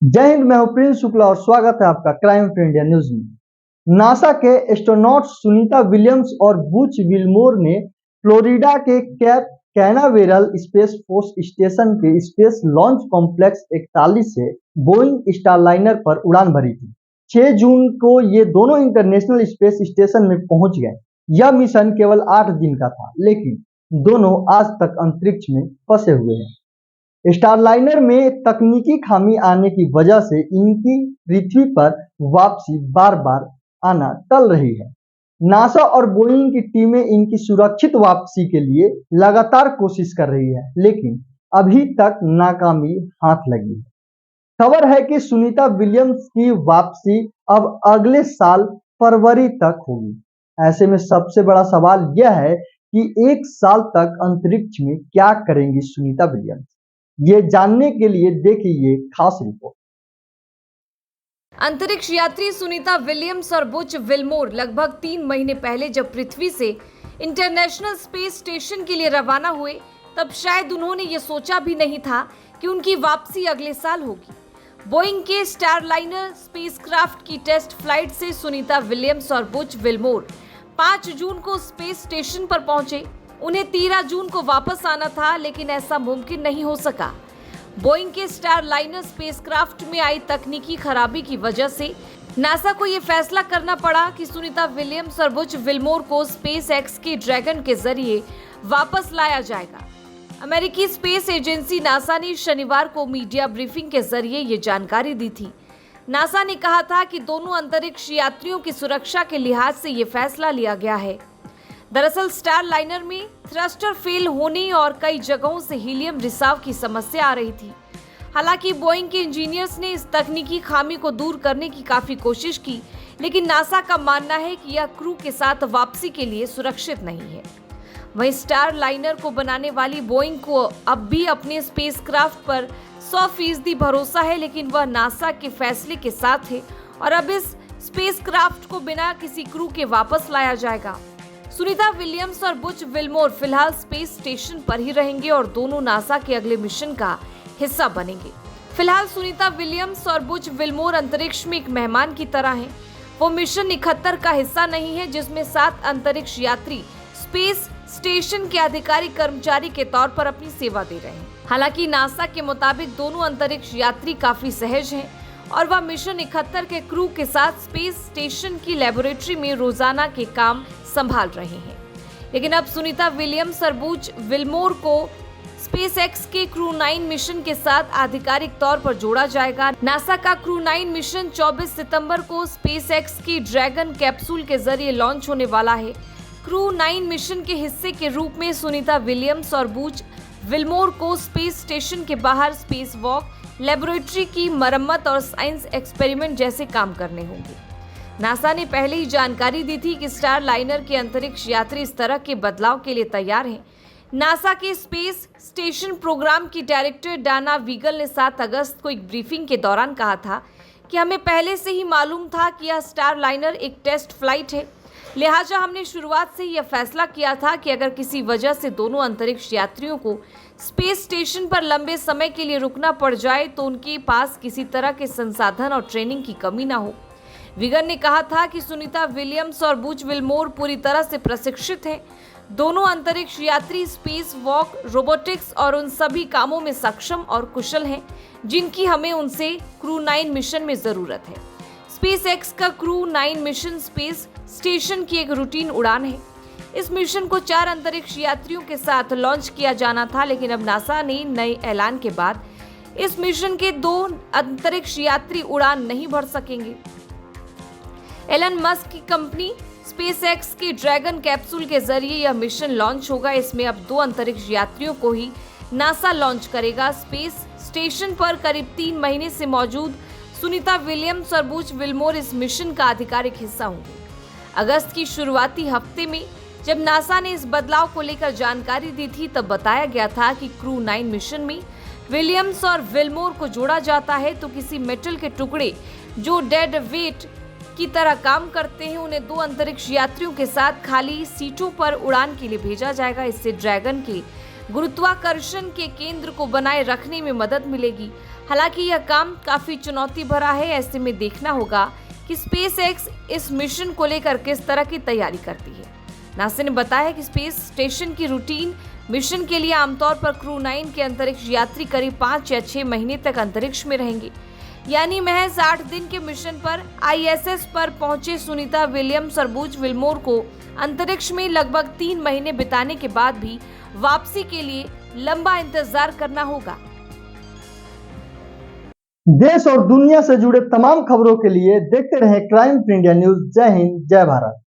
जय हिंद। मैं हूं प्रिंस शुक्ला और स्वागत है आपका क्राइम फॉर इंडिया न्यूज में। नासा के एस्ट्रोनॉट सुनीता विलियम्स और बुच विलमोर ने फ्लोरिडा के cap Canaveral space force station के स्पेस लॉन्च कॉम्प्लेक्स 41 से बोइंग स्टारलाइनर पर उड़ान भरी थी। 6 जून को ये दोनों इंटरनेशनल स्पेस स्टेशन में पहुंच गए। यह मिशन केवल 8 दिन का था, लेकिन दोनों आज तक अंतरिक्ष में फंसे हुए हैं। स्टारलाइनर में तकनीकी खामी आने की वजह से इनकी पृथ्वी पर वापसी बार बार आना टल रही है। नासा और बोइंग की टीमें इनकी सुरक्षित वापसी के लिए लगातार कोशिश कर रही है, लेकिन अभी तक नाकामी हाथ लगी है। खबर है कि सुनीता विलियम्स की वापसी अब अगले साल फरवरी तक होगी। ऐसे में सबसे बड़ा सवाल यह है कि 1 साल तक अंतरिक्ष में क्या करेंगी सुनीता विलियम्स। ये जानने के लिए देखिए ये खास रिपोर्ट। अंतरिक्ष यात्री सुनीता विलियम्स और बुच विलमोर लगभग 3 महीने पहले जब पृथ्वी से इंटरनेशनल स्पेस स्टेशन के लिए रवाना हुए, तब शायद उन्होंने ये सोचा भी नहीं था कि उनकी वापसी अगले साल होगी। बोइंग के स्टारलाइनर स्पेसक्राफ्ट की टेस्ट फ्लाइट से सुनीता विलियम्स और बुच विलमोर 5 जून को स्पेस स्टेशन पर पहुंचे। उन्हें 13 जून को वापस आना था, लेकिन ऐसा मुमकिन नहीं हो सका। बोइंग के स्टारलाइनर स्पेसक्राफ्ट में आई तकनीकी खराबी की वजह से नासा को यह फैसला करना पड़ा कि सुनीता विलियम्स और बुच विलमोर को स्पेस एक्स के ड्रैगन के जरिए वापस लाया जाएगा। अमेरिकी स्पेस एजेंसी नासा ने शनिवार को मीडिया ब्रीफिंग के जरिए ये जानकारी दी थी। नासा ने कहा था कि दोनों अंतरिक्ष यात्रियों की सुरक्षा के लिहाज से ये फैसला लिया गया है। दरअसल स्टारलाइनर में थ्रस्टर फेल होने और कई जगहों से हीलियम रिसाव की समस्या आ रही थी। हालांकि बोइंग के इंजीनियर्स ने इस तकनीकी खामी को दूर करने की काफी कोशिश की, लेकिन नासा का मानना है कि यह क्रू के साथ वापसी के लिए सुरक्षित नहीं है। वहीं स्टारलाइनर को बनाने वाली बोइंग को अब भी अपने स्पेसक्राफ्ट पर 100% भरोसा है, लेकिन वह नासा के फैसले के साथ है और अब इस स्पेसक्राफ्ट को बिना किसी क्रू के वापस लाया जाएगा। सुनीता विलियम्स और बुच विलमोर फिलहाल स्पेस स्टेशन पर ही रहेंगे और दोनों नासा के अगले मिशन का हिस्सा बनेंगे। फिलहाल सुनीता विलियम्स और बुच विलमोर अंतरिक्ष में एक मेहमान की तरह हैं। वो मिशन 71 का हिस्सा नहीं है, जिसमें 7 अंतरिक्ष यात्री स्पेस स्टेशन के आधिकारिक कर्मचारी के तौर पर अपनी सेवा दे रहे हैं। हालांकि नासा के मुताबिक दोनों अंतरिक्ष यात्री काफी सहज हैं और वह मिशन 71 के क्रू के साथ स्पेस स्टेशन की लेबोरेटरी में रोजाना के काम संभाल रहे हैं। लेकिन अब सुनीता विलियम्स और बुच विलमोर को स्पेस एक्स के क्रू 9 मिशन के साथ आधिकारिक तौर पर जोड़ा जाएगा। नासा का क्रू 9 मिशन 24 सितंबर को स्पेस एक्स की ड्रैगन कैप्सूल के जरिए लॉन्च होने वाला है। क्रू 9 मिशन के हिस्से के रूप में सुनीता विलियम्स और बुच विलमोर को स्पेस स्टेशन के बाहर स्पेस वॉक, लेबोरेटरी की मरम्मत और साइंस एक्सपेरिमेंट जैसे काम करने होंगे। नासा ने पहले ही जानकारी दी थी कि स्टारलाइनर के अंतरिक्ष यात्री इस तरह के बदलाव के लिए तैयार हैं। नासा के स्पेस स्टेशन प्रोग्राम की डायरेक्टर डाना वीगल ने 7 अगस्त को एक ब्रीफिंग के दौरान कहा था कि हमें पहले से ही मालूम था कि यह स्टारलाइनर एक टेस्ट फ्लाइट है, लिहाजा हमने शुरुआत से यह फैसला किया था कि अगर किसी वजह से दोनों अंतरिक्ष यात्रियों को स्पेस स्टेशन पर लंबे समय के लिए रुकना पड़ जाए तो उनके पास किसी तरह के संसाधन और ट्रेनिंग की कमी ना हो। विगन ने कहा था कि सुनीता विलियम्स और बुच विलमोर पूरी तरह से प्रशिक्षित हैं। दोनों अंतरिक्ष यात्री स्पेस वॉक, रोबोटिक्स और उन सभी कामों में सक्षम और कुशल हैं जिनकी हमें उनसे क्रू 9 मिशन में जरूरत है। स्पेस एक्स का क्रू 9 मिशन स्पेस स्टेशन की एक रूटीन उड़ान है। इस मिशन को 4 अंतरिक्ष यात्रियों के साथ लॉन्च किया जाना था, लेकिन अब नासा ने नए ऐलान के बाद इस मिशन के 2 अंतरिक्ष यात्री उड़ान नहीं भर सकेंगे। एलन मस्क की कंपनी स्पेस एक्स की ड्रैगन कैप्सूल के जरिए यह मिशन लॉन्च होगा। इसमें अब 2 अंतरिक्ष यात्रियों को ही नासा लॉन्च करेगा। स्पेस स्टेशन पर करीब 3 महीने से मौजूद सुनीता विलियम्स और बुच विलमोर इस मिशन का आधिकारिक हिस्सा होंगे। अगस्त की शुरुआती हफ्ते में जब नासा ने इस बदलाव को लेकर जानकारी दी थी, तब बताया गया था कि क्रू 9 मिशन में विलियम्स और विलमोर को जोड़ा जाता है तो किसी मेटल के टुकड़े जो डेड वेट की तरह काम करते हैं, उन्हें 2 अंतरिक्ष यात्रियों के साथ खाली सीटों पर उड़ान के लिए भेजा जाएगा। इससे ड्रैगन के गुरुत्वाकर्षण के केंद्र को बनाए रखने में मदद मिलेगी। हालांकि यह काम काफी चुनौती भरा है। ऐसे में देखना होगा कि स्पेसएक्स इस मिशन को लेकर किस तरह की तैयारी करती है। नासा ने बताया कि स्पेस स्टेशन की रूटीन मिशन के लिए आमतौर पर क्रू 9 के अंतरिक्ष यात्री करीब 5 या 6 महीने तक अंतरिक्ष में रहेंगे। यानी महज 8 दिन के मिशन पर आईएसएस पर पहुंचे सुनीता विलियम्स और बुच विल्मोर को अंतरिक्ष में लगभग 3 महीने बिताने के बाद भी वापसी के लिए लंबा इंतजार करना होगा। देश और दुनिया से जुड़े तमाम खबरों के लिए देखते रहें क्राइम इंडिया न्यूज। जय हिंद, जय भारत।